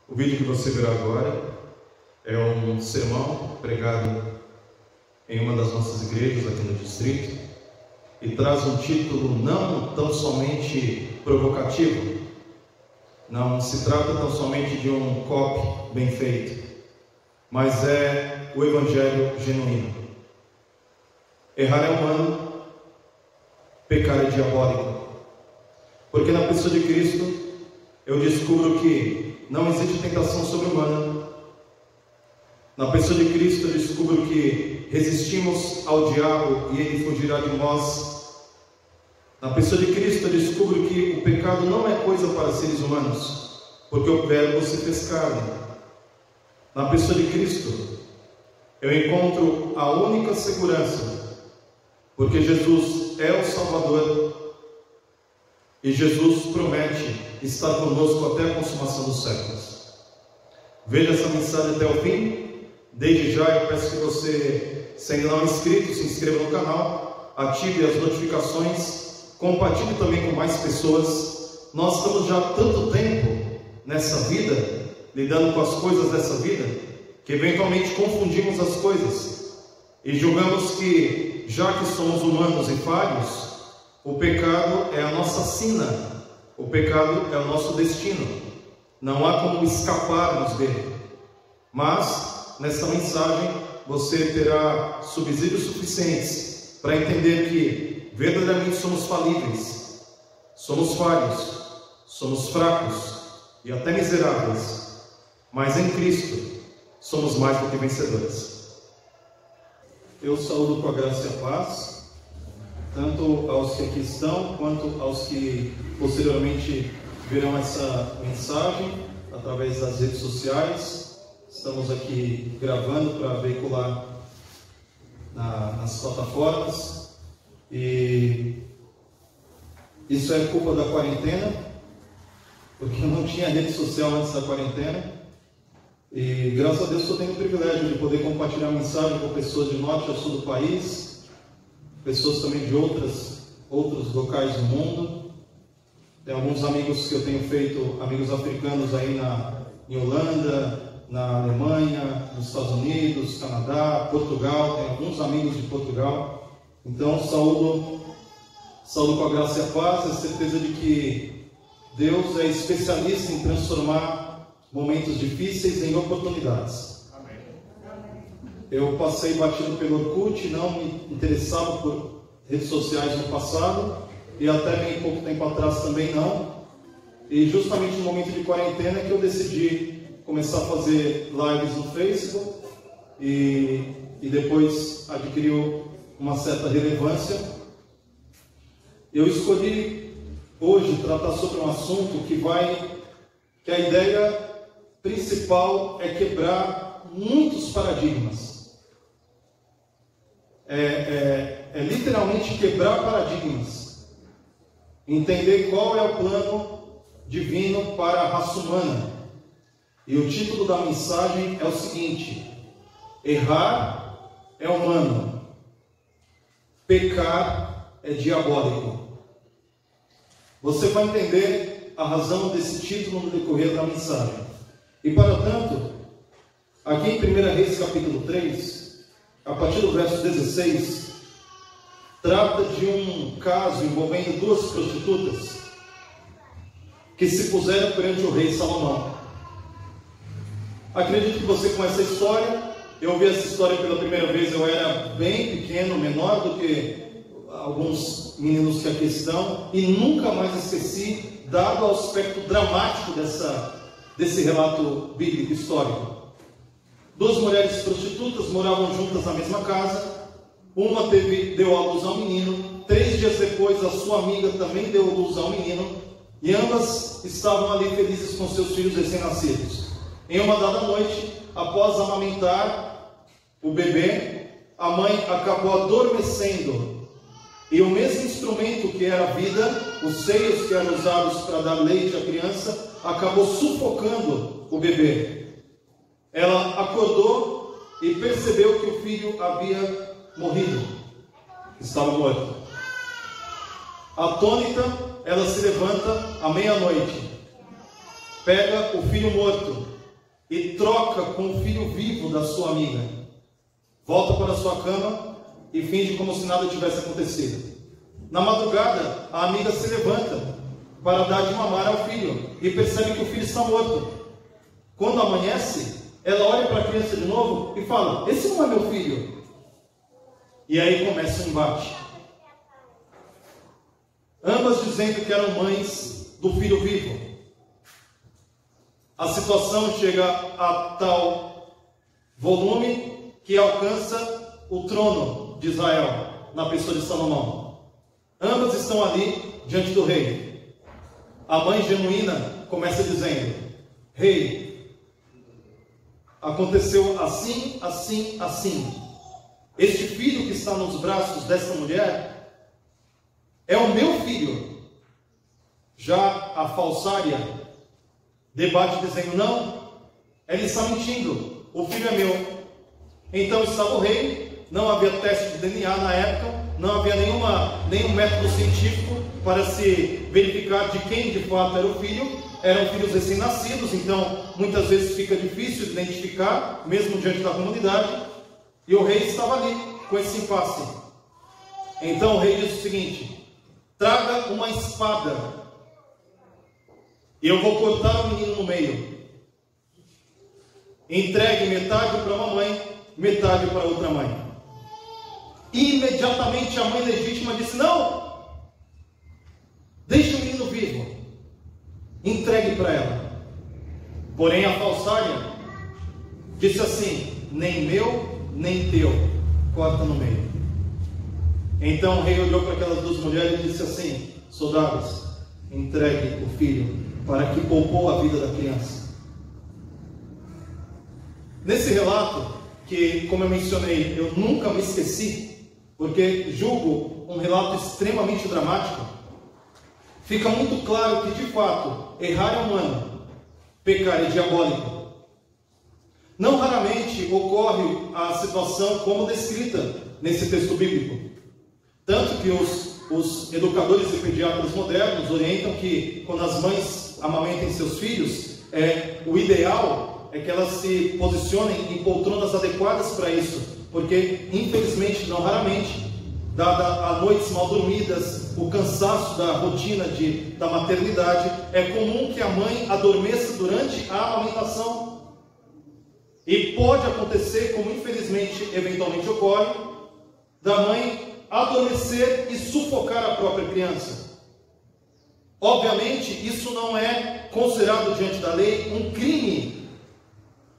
O vídeo que você verá agora é um sermão pregado em uma das nossas igrejas aqui no distrito e traz um título não tão somente provocativo, não se trata tão somente de um copy bem feito, mas é o Evangelho genuíno. Errar é humano, pecar é diabólico, porque na pessoa de Cristo eu descubro que não existe tentação sobre-humana. Na pessoa de Cristo eu descubro que resistimos ao diabo e ele fugirá de nós. Na pessoa de Cristo eu descubro que o pecado não é coisa para seres humanos, porque o verbo se fez carne. Na pessoa de Cristo eu encontro a única segurança, porque Jesus é o Salvador e Jesus promete estar conosco até a consumação dos séculos. Veja essa mensagem até o fim. Desde já eu peço que você, se ainda não é inscrito, se inscreva no canal, ative as notificações, compartilhe também com mais pessoas. Nós estamos já há tanto tempo nessa vida, lidando com as coisas dessa vida, que eventualmente confundimos as coisas e julgamos que, já que somos humanos e falhos, o pecado é a nossa sina, o pecado é o nosso destino, não há como escaparmos dele. Mas, nessa mensagem, você terá subsídios suficientes para entender que verdadeiramente somos falíveis, somos falhos, somos fracos e até miseráveis, mas em Cristo somos mais do que vencedores. Eu saúdo com a graça e a paz, tanto aos que aqui estão, quanto aos que posteriormente verão essa mensagem através das redes sociais. Estamos aqui gravando para veicular nas plataformas, e isso é culpa da quarentena, porque eu não tinha rede social antes da quarentena, e graças a Deus eu tenho o privilégio de poder compartilhar a mensagem com pessoas de norte a sul do país, pessoas também de outros locais do mundo. Tem alguns amigos que eu tenho feito, amigos africanos aí em Holanda, na Alemanha, nos Estados Unidos, Canadá, Portugal. Tem alguns amigos de Portugal. Então saúdo com a graça e a paz, a certeza de que Deus é especialista em transformar momentos difíceis em oportunidades. Eu passei batido pelo Orkut, não me interessava por redes sociais no passado, e até bem pouco tempo atrás também não. E justamente no momento de quarentena que eu decidi começar a fazer lives no Facebook, e depois adquiriu uma certa relevância. Eu escolhi hoje tratar sobre um assunto que a ideia principal é quebrar muitos paradigmas. É literalmente quebrar paradigmas, entender qual é o plano divino para a raça humana. E o título da mensagem é o seguinte: errar é humano, pecar é diabólico. Você vai entender a razão desse título no decorrer da mensagem. E para tanto, aqui em 1 Reis capítulo 3, a partir do verso 16, trata de um caso envolvendo duas prostitutas que se puseram perante o rei Salomão. Acredito que você conhece a história. Eu ouvi essa história pela primeira vez, eu era bem pequeno, menor do que alguns meninos que aqui estão, e nunca mais esqueci, dado o aspecto dramático desse relato bíblico histórico. Duas mulheres prostitutas moravam juntas na mesma casa. Uma deu à luz a um menino. 3 dias depois, a sua amiga também deu à luz a um menino, e ambas estavam ali felizes com seus filhos recém-nascidos. Em uma dada noite, após amamentar o bebê, a mãe acabou adormecendo, e o mesmo instrumento que era a vida, os seios que eram usados para dar leite à criança, acabou sufocando o bebê. Ela acordou e percebeu que o filho havia morrido, estava morto. Atônita, ela se levanta à meia-noite, pega o filho morto e troca com o filho vivo da sua amiga. Volta para a sua cama e finge como se nada tivesse acontecido. Na madrugada, a amiga se levanta para dar de mamar ao filho e percebe que o filho está morto. Quando amanhece, ela olha para a criança de novo e fala: esse não é meu filho. E aí começa um embate. Ambas dizendo que eram mães do filho vivo. A situação chega a tal volume que alcança o trono de Israel, na pessoa de Salomão. Ambas estão ali diante do rei. A mãe genuína começa dizendo: rei, aconteceu assim, assim, assim. Este filho que está nos braços desta mulher é o meu filho. Já a falsária debate dizendo: não, ele está mentindo, o filho é meu. Então estava o rei, não havia teste de DNA na época, não havia nenhum método científico para se verificar de quem de fato era o filho. Eram filhos recém-nascidos, então muitas vezes fica difícil de identificar, mesmo diante da comunidade. E o rei estava ali, com esse impasse. Então o rei diz o seguinte: traga uma espada, e eu vou cortar o menino no meio. Entregue metade para uma mãe, metade para outra mãe. E imediatamente a mãe legítima disse: não, deixe o menino vivo, entregue para ela. Porém a falsária disse assim: nem meu, nem teu, corta no meio. Então o rei olhou para aquelas duas mulheres e disse assim: soldados, entregue o filho, para que poupou a vida da criança. Nesse relato, que como eu mencionei, eu nunca me esqueci, porque julgo um relato extremamente dramático, fica muito claro que de fato errar é humano, pecar é diabólico. Não raramente ocorre a situação como descrita nesse texto bíblico. Tanto que os educadores e pediatras modernos orientam que quando as mães amamentem seus filhos, o ideal é que elas se posicionem em poltronas adequadas para isso. Porque, infelizmente, não raramente, dada as noites mal dormidas, o cansaço da rotina da maternidade, é comum que a mãe adormeça durante a amamentação. E pode acontecer, como infelizmente eventualmente ocorre, da mãe adormecer e sufocar a própria criança. Obviamente isso não é considerado diante da lei um crime,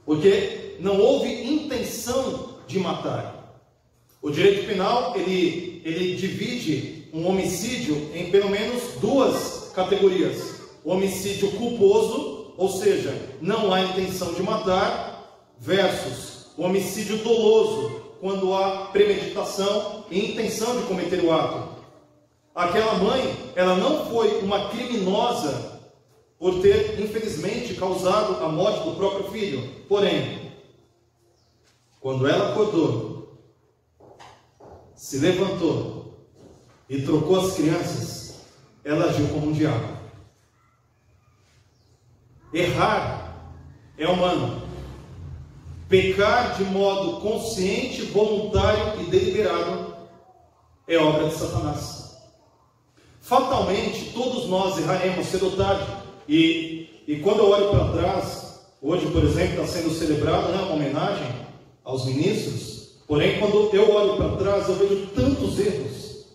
porque não houve intenção de matar. O direito penal ele divide um homicídio em pelo menos duas categorias: o homicídio culposo, ou seja, não há intenção de matar, versus o homicídio doloso, quando há premeditação e intenção de cometer o ato. Aquela mãe, ela não foi uma criminosa por ter, infelizmente, causado a morte do próprio filho. Porém, quando ela acordou, se levantou e trocou as crianças, ela agiu como um diabo. Errar é humano. Pecar de modo consciente, voluntário e deliberado é obra de Satanás. Fatalmente, todos nós erraremos cedo ou tarde. E quando eu olho para trás, hoje, por exemplo, está sendo celebrada uma homenagem aos ministros. Porém, quando eu olho para trás, eu vejo tantos erros.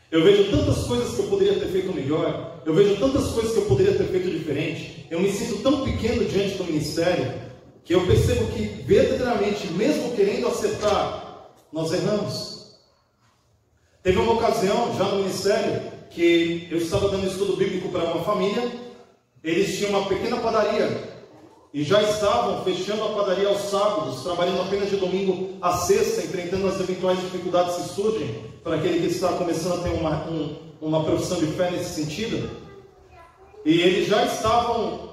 Eu vejo tantas coisas que eu poderia ter feito melhor. Eu vejo tantas coisas que eu poderia ter feito diferente. Eu me sinto tão pequeno diante do ministério, que eu percebo que verdadeiramente, mesmo querendo acertar, nós erramos. Teve uma ocasião, já no ministério, que eu estava dando estudo bíblico para uma família. Eles tinham uma pequena padaria, e já estavam fechando a padaria aos sábados, trabalhando apenas de domingo a sexta, enfrentando as eventuais dificuldades que surgem para aquele que está começando a ter uma profissão de fé nesse sentido. E eles já estavam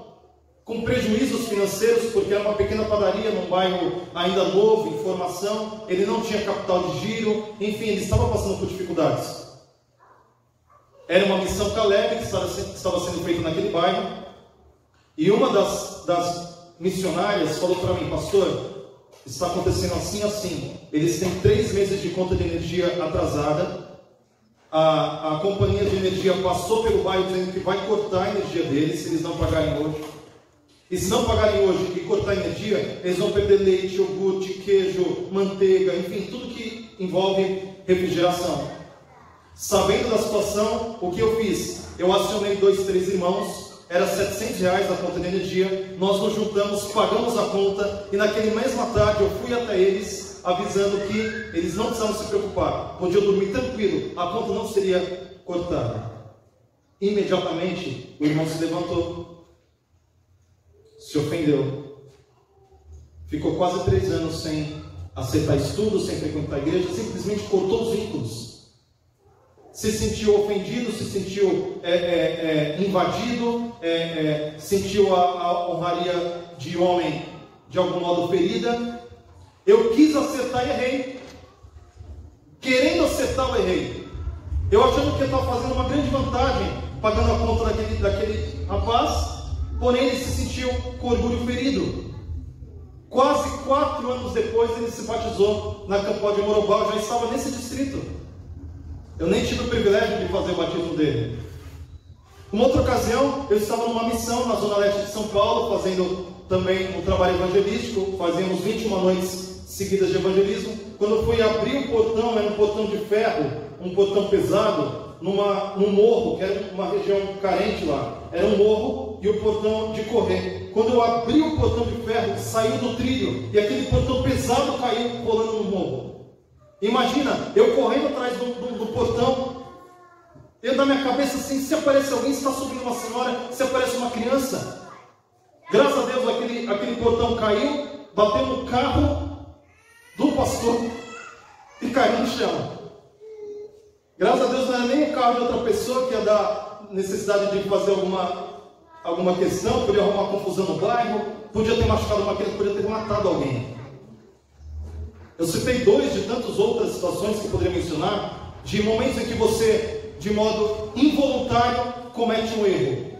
com prejuízos financeiros, porque era uma pequena padaria num bairro ainda novo, em formação, ele não tinha capital de giro, enfim, ele estava passando por dificuldades. Era uma missão Caleb que estava sendo feita naquele bairro, e uma das missionárias falou para mim: pastor, está acontecendo assim, assim. Eles têm 3 meses de conta de energia atrasada. A companhia de energia passou pelo bairro dizendo que vai cortar a energia deles se eles não pagarem hoje. E se não pagarem hoje e cortar a energia, eles vão perder leite, iogurte, queijo, manteiga, enfim, tudo que envolve refrigeração. Sabendo da situação, o que eu fiz? Eu acionei 2, 3 irmãos, era R$700 a conta de energia, nós nos juntamos, pagamos a conta, e naquele mesma tarde eu fui até eles, avisando que eles não precisavam se preocupar, podiam dormir tranquilo, a conta não seria cortada. Imediatamente o irmão se levantou, se ofendeu, ficou quase 3 anos sem aceitar estudo, sem frequentar a igreja, simplesmente cortou os vínculos. Se sentiu ofendido, se sentiu invadido, sentiu a honraria de homem de algum modo ferida. Eu quis acertar e errei. Querendo acertar, eu errei. Eu achando que eu estava fazendo uma grande vantagem, pagando a conta daquele rapaz, porém ele se sentiu com orgulho ferido. Quase 4 anos depois ele se batizou na Campó de Morobá. Eu já estava nesse distrito. Eu nem tive o privilégio de fazer o batismo dele. Uma outra ocasião, eu estava numa missão na zona leste de São Paulo, fazendo também um trabalho evangelístico. Fazíamos 21 noites seguidas de evangelismo. Quando eu fui abrir o portão, era um portão de ferro, um portão pesado, num morro, que era uma região carente lá. Era um morro e o portão de correr. Quando eu abri o portão de ferro, saiu do trilho e aquele portão pesado caiu rolando no morro. Imagina, eu correndo atrás do portão, dentro da minha cabeça assim: se aparece alguém, se está subindo uma senhora, se aparece uma criança. Graças a Deus aquele portão caiu, bateu no carro do pastor e caiu no chão. Graças a Deus não era nem o carro de outra pessoa que ia dar necessidade de fazer alguma questão, podia arrumar confusão no bairro, podia ter machucado uma criança, podia ter matado alguém. Eu citei 2 de tantas outras situações que eu poderia mencionar, de momentos em que você, de modo involuntário, comete um erro.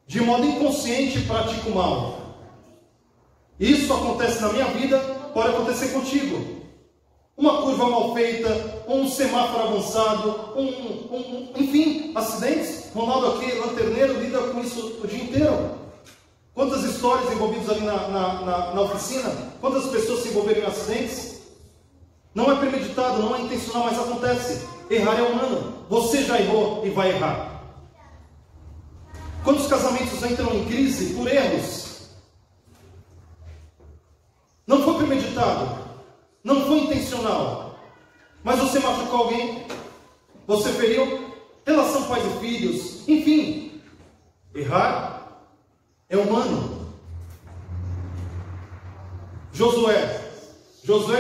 De modo inconsciente, pratica o mal. Isso acontece na minha vida, pode acontecer contigo. Uma curva mal feita, um semáforo avançado, enfim, acidentes. Ronaldo aqui, lanterneiro, lida com isso o dia inteiro. Quantas histórias envolvidas ali na oficina? Quantas pessoas se envolveram em acidentes? Não é premeditado, não é intencional, mas acontece. Errar é humano. Você já errou e vai errar. Quando os casamentos entram em crise por erros, não foi premeditado, não foi intencional, mas você machucou alguém, você feriu, relação pais e filhos, enfim, errar é humano. Josué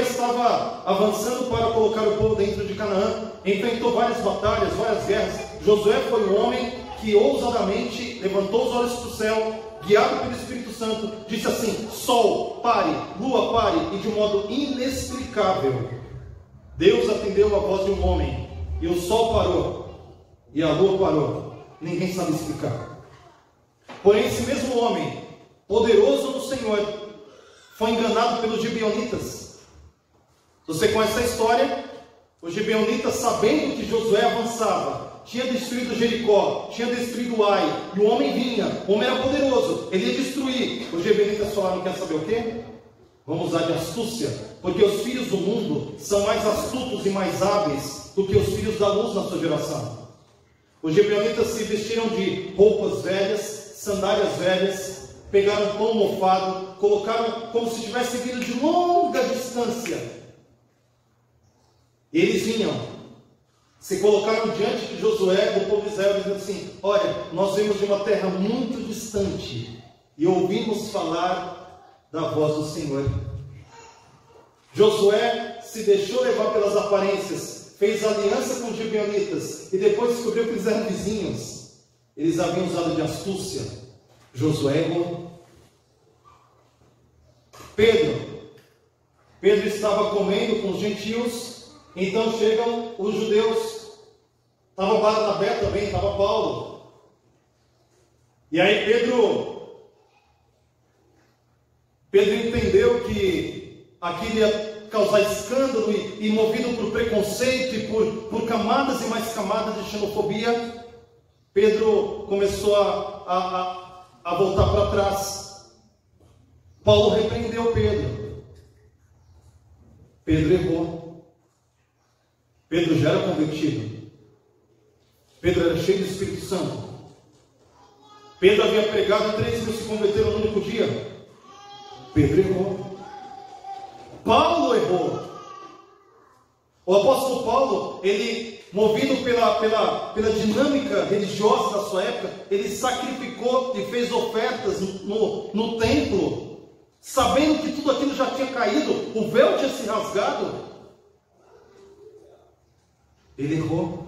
estava avançando para colocar o povo dentro de Canaã, enfrentou várias batalhas, várias guerras. Josué foi um homem que ousadamente levantou os olhos para o céu, guiado pelo Espírito Santo, disse assim: sol, pare, lua, pare, e de um modo inexplicável, Deus atendeu a voz de um homem, e o sol parou, e a lua parou. Ninguém sabe explicar. Porém, esse mesmo homem, poderoso no Senhor, foi enganado pelos gibeonitas. Você conhece a história? Os gibeonitas, sabendo que Josué avançava, tinha destruído Jericó, tinha destruído Ai, e o homem vinha, o homem era poderoso, ele ia destruir. Os gibeonitas falaram: quer saber o quê? Vamos usar de astúcia, porque os filhos do mundo são mais astutos e mais hábeis do que os filhos da luz na sua geração. Os gibeonitas se vestiram de roupas velhas, sandálias velhas, pegaram pão mofado, colocaram como se tivesse vindo de longa distância. Eles vinham, se colocaram diante de Josué, do povo de Israel, dizendo assim: olha, nós vimos de uma terra muito distante e ouvimos falar da voz do Senhor. Josué se deixou levar pelas aparências, fez aliança com os gibeonitas e depois descobriu que eles eram vizinhos. Eles haviam usado de astúcia. Josué errou. Pedro estava comendo com os gentios, então chegam os judeus. Estava Barnabé também, estava Paulo. E aí Pedro Pedro entendeu que aquilo ia causar escândalo e movido por preconceito e por camadas e mais camadas de xenofobia, Pedro começou a voltar para trás. Paulo repreendeu Pedro. Pedro errou. Pedro já era convertido. Pedro era cheio do Espírito Santo. Pedro havia pregado e 3.000 se converteram no único dia. Pedro errou. Paulo errou. O apóstolo Paulo, ele, movido pela dinâmica religiosa da sua época, ele sacrificou e fez ofertas no templo, sabendo que tudo aquilo já tinha caído, o véu tinha se rasgado. Ele errou.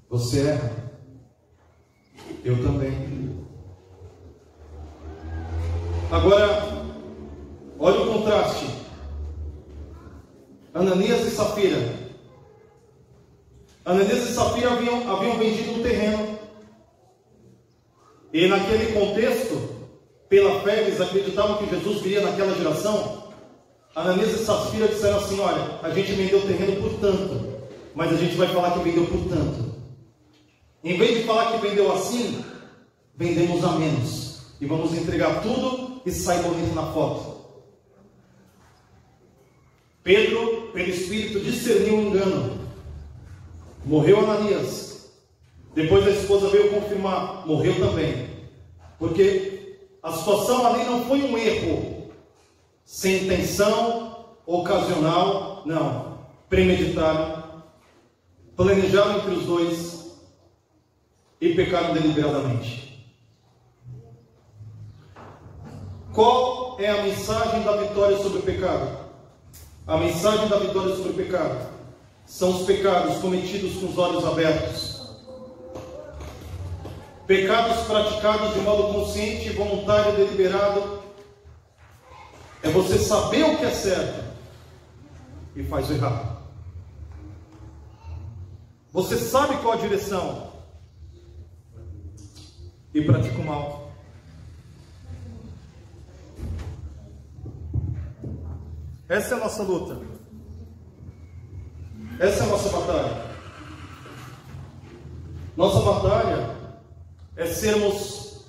Você erra. Eu também. Agora, olha o contraste. Ananias e Safira. Ananias e Safira haviam vendido um terreno. E naquele contexto, pela fé, eles acreditavam que Jesus viria naquela geração. Ananias e Safira disseram assim: olha, a gente vendeu o terreno por tanto, mas a gente vai falar que vendeu por tanto. Em vez de falar que vendeu assim, vendemos a menos. E vamos entregar tudo e sair bonito na foto. Pedro, pelo Espírito, discerniu o engano. Morreu Ananias. Depois a esposa veio confirmar, morreu também. Porque a situação ali não foi um erro sem intenção, ocasional, não. Premeditaram, planejaram entre os dois e pecaram deliberadamente. Qual é a mensagem da vitória sobre o pecado? A mensagem da vitória sobre o pecado são os pecados cometidos com os olhos abertos. Pecados praticados de modo consciente, voluntário, deliberado. É você saber o que é certo e faz o errado. Você sabe qual a direção e pratica o mal. Essa é a nossa luta. Essa é a nossa batalha. Nossa batalha é sermos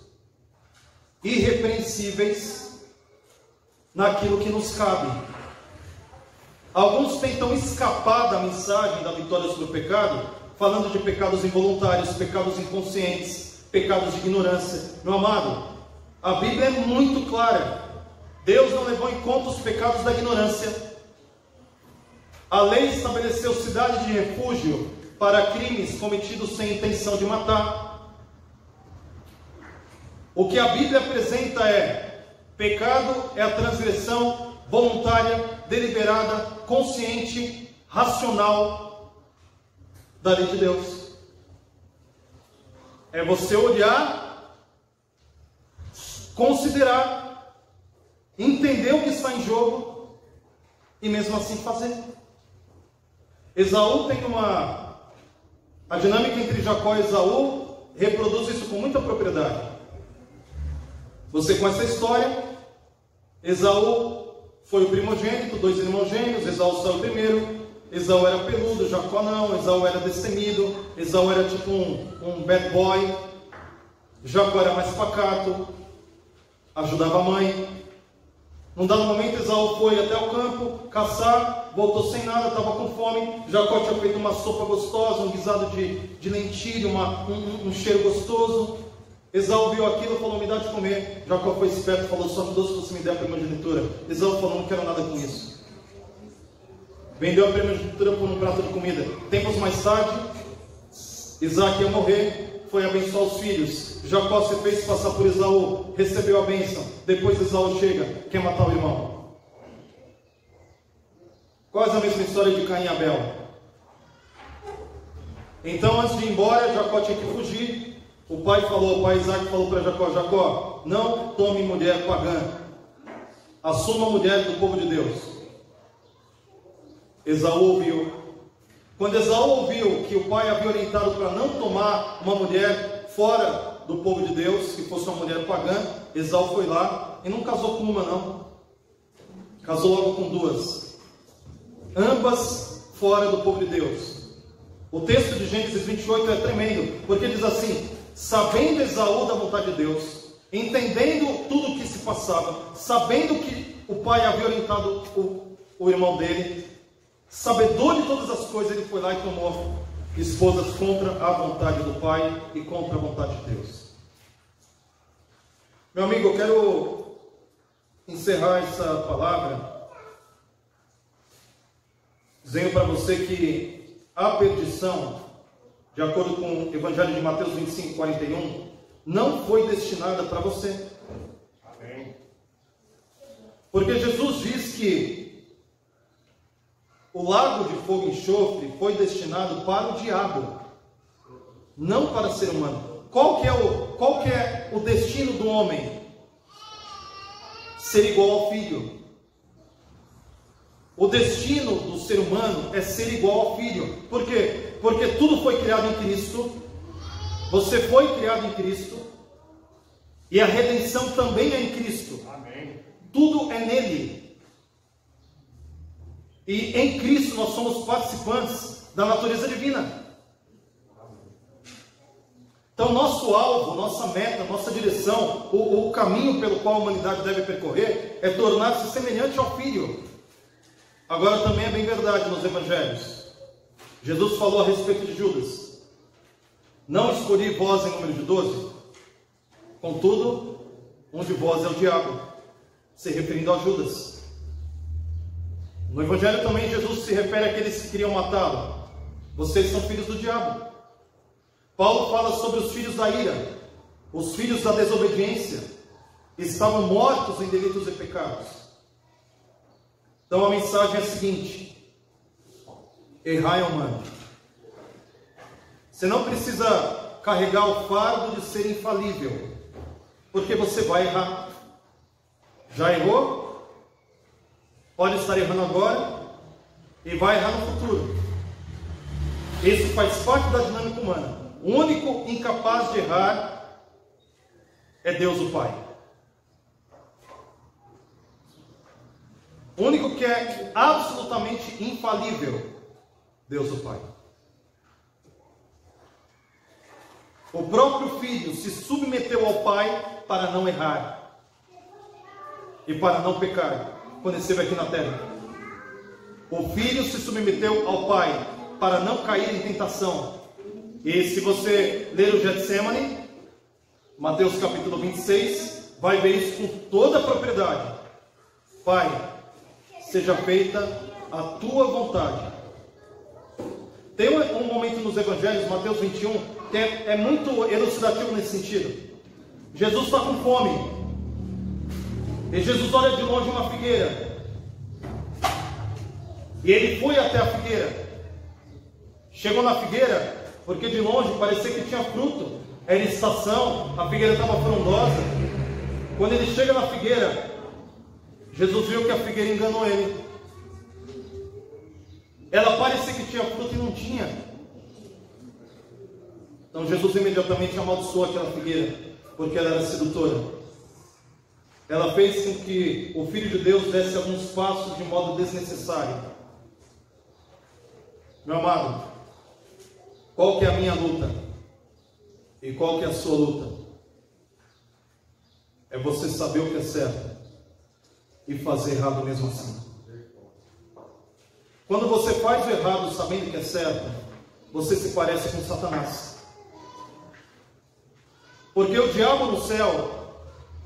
irrepreensíveis naquilo que nos cabe. Alguns tentam escapar da mensagem da vitória sobre o pecado, falando de pecados involuntários, pecados inconscientes, pecados de ignorância. Meu amado, a Bíblia é muito clara. Deus não levou em conta os pecados da ignorância. A lei estabeleceu cidade de refúgio para crimes cometidos sem intenção de matar. O que a Bíblia apresenta pecado é a transgressão voluntária, deliberada, consciente, racional da lei de Deus. É você olhar, considerar, entender o que está em jogo e mesmo assim fazer. Esaú tem a dinâmica entre Jacó e Esaú reproduz isso com muita propriedade. Você conhece a história. Esaú foi o primogênito, 2 irmãos gêmeos. Esaú saiu primeiro. Esaú era peludo, Jacó não. Esaú era destemido. Esaú era tipo um bad boy. Jacó era mais pacato, ajudava a mãe. Num dado momento, Esaú foi até o campo caçar, voltou sem nada, estava com fome. Jacó tinha feito uma sopa gostosa, um guisado de lentilha, um cheiro gostoso. Esaú viu aquilo e falou: me dá de comer. Jacó foi esperto e falou: só me dou se você me der a primogenitura. Esaú falou: não quero nada com isso. Vendeu a primogenitura por um prato de comida. Tempos mais tarde, Isaac ia morrer, foi abençoar os filhos. Jacó se fez passar por Esaú, recebeu a bênção. Depois Esaú chega, quer matar o irmão. Quase a mesma história de Caim e Abel. Então, antes de ir embora, Jacó tinha que fugir. O pai Isaac falou para Jacó: Jacó, não tome mulher pagã, assuma a mulher do povo de Deus. Esaú ouviu. Quando Esaú ouviu que o pai havia orientado para não tomar uma mulher fora do povo de Deus, que fosse uma mulher pagã. Esau foi lá e não casou com uma, não. Casou logo com duas. Ambas fora do povo de Deus. O texto de Gênesis 28 é tremendo, porque diz assim: sabendo Esaú da vontade de Deus, entendendo tudo o que se passava, sabendo que o pai havia orientado o irmão dele, sabedor de todas as coisas, ele foi lá e tomou esposas contra a vontade do pai e contra a vontade de Deus. Meu amigo, eu quero encerrar essa palavra dizendo para você que a perdição, de acordo com o Evangelho de Mateus 25, 41, não foi destinada para você. Amém. Porque Jesus diz que o lago de fogo e enxofre foi destinado para o diabo, não para o ser humano. Qual que é o destino do homem? Ser igual ao Filho. O destino do ser humano é ser igual ao Filho. Por quê? Porque tudo foi criado em Cristo. Você foi criado em Cristo. E a redenção também é em Cristo. Amém. Tudo é nele. E em Cristo nós somos participantes da natureza divina. Então nosso alvo, nossa meta, nossa direção, o caminho pelo qual a humanidade deve percorrer é tornar-se semelhante ao Filho. Agora também é bem verdade nos evangelhos. Jesus falou a respeito de Judas: não escolhi vós em número de 12, contudo, um de vós é o diabo, se referindo a Judas. No evangelho também Jesus se refere àqueles que queriam matá-lo: vocês são filhos do diabo. Paulo fala sobre os filhos da ira, os filhos da desobediência, estavam mortos em delitos e pecados. Então a mensagem é a seguinte: errar é humano. Você não precisa carregar o fardo de ser infalível, porque você vai errar. Já errou? Pode estar errando agora e vai errar no futuro. Isso faz parte da dinâmica humana. O único incapaz de errar é Deus o Pai. O único que é absolutamente infalível, Deus o Pai. O próprio Filho se submeteu ao Pai para não errar e para não pecar quando esteve aqui na terra. O Filho se submeteu ao Pai para não cair em tentação. E se você ler o Getsemane, Mateus capítulo 26, vai ver isso com toda a propriedade. Pai, seja feita a tua vontade. Tem um momento nos evangelhos, Mateus 21, que é muito elucidativo nesse sentido. Jesus está com fome. E Jesus olha de longe uma figueira. E ele foi até a figueira. Chegou na figueira, porque de longe parecia que tinha fruto. Era estação, a figueira estava frondosa. Quando ele chega na figueira, Jesus viu que a figueira enganou ele. Ela parecia que tinha fruto e não tinha. Então Jesus imediatamente amaldiçoou aquela figueira, porque ela era sedutora. Ela fez com que o Filho de Deus desse alguns passos de modo desnecessário. Meu amado, qual que é a minha luta? E qual que é a sua luta? É você saber o que é certo e fazer errado mesmo assim. Quando você faz o errado sabendo que é certo, você se parece com Satanás. Porque o diabo no céu,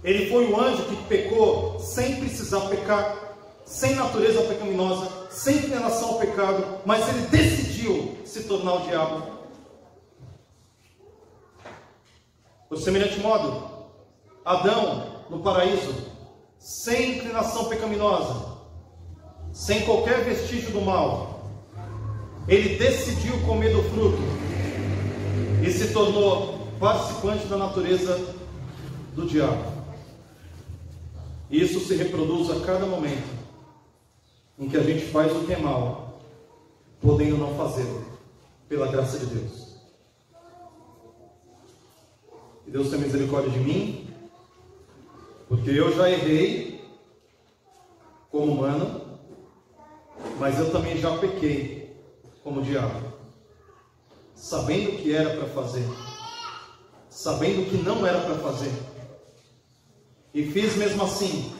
ele foi o anjo que pecou sem precisar pecar, sem natureza pecaminosa, sem inclinação ao pecado, mas ele decidiu se tornar o diabo. Por semelhante modo, Adão, no paraíso, sem inclinação pecaminosa, sem qualquer vestígio do mal, ele decidiu comer do fruto e se tornou participante da natureza do diabo. E isso se reproduz a cada momento em que a gente faz o que é mal, podendo não fazê-lo, pela graça de Deus. Deus tenha misericórdia de mim, porque eu já errei como humano, mas eu também já pequei como diabo, sabendo o que era para fazer, sabendo o que não era para fazer, e fiz mesmo assim,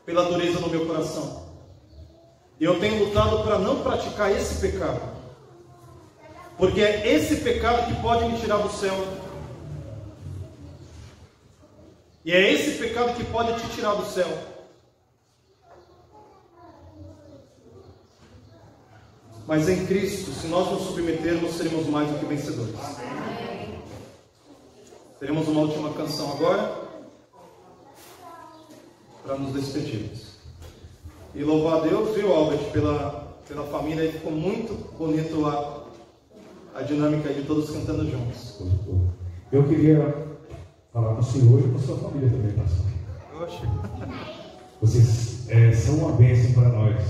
pela dureza no meu coração. E eu tenho lutado para não praticar esse pecado, porque é esse pecado que pode me tirar do céu, e é esse pecado que pode te tirar do céu. Mas em Cristo, se nós nos submetermos, seremos mais do que vencedores. Teremos uma última canção agora, para nos despedirmos. E louvar a Deus, viu, Albert, pela família, aí ficou muito bonito a dinâmica de todos cantando juntos. Eu queria falar com o senhor e com a sua família também, pastor. Oxe. Vocês são uma bênção para nós.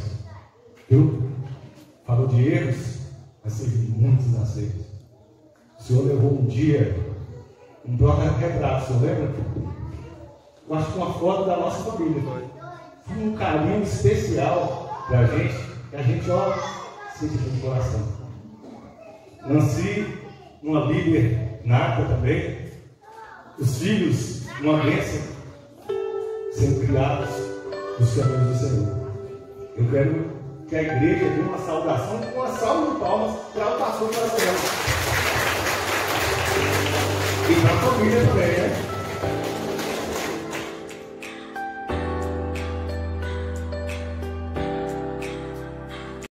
Eu falo de erros, mas teve muitos acertos. O senhor levou um dia um porta-retrato, o senhor lembra? Eu acho que uma foto da nossa família. Foi um carinho especial para a gente, que a gente, ó, sente no coração. Nasci uma líder nata também. Os filhos, uma bênção, sendo criados nos caminhos do Senhor. Eu quero que a igreja dê uma saudação com uma salva de palmas para o pastor para a senhora. E para a família também, né?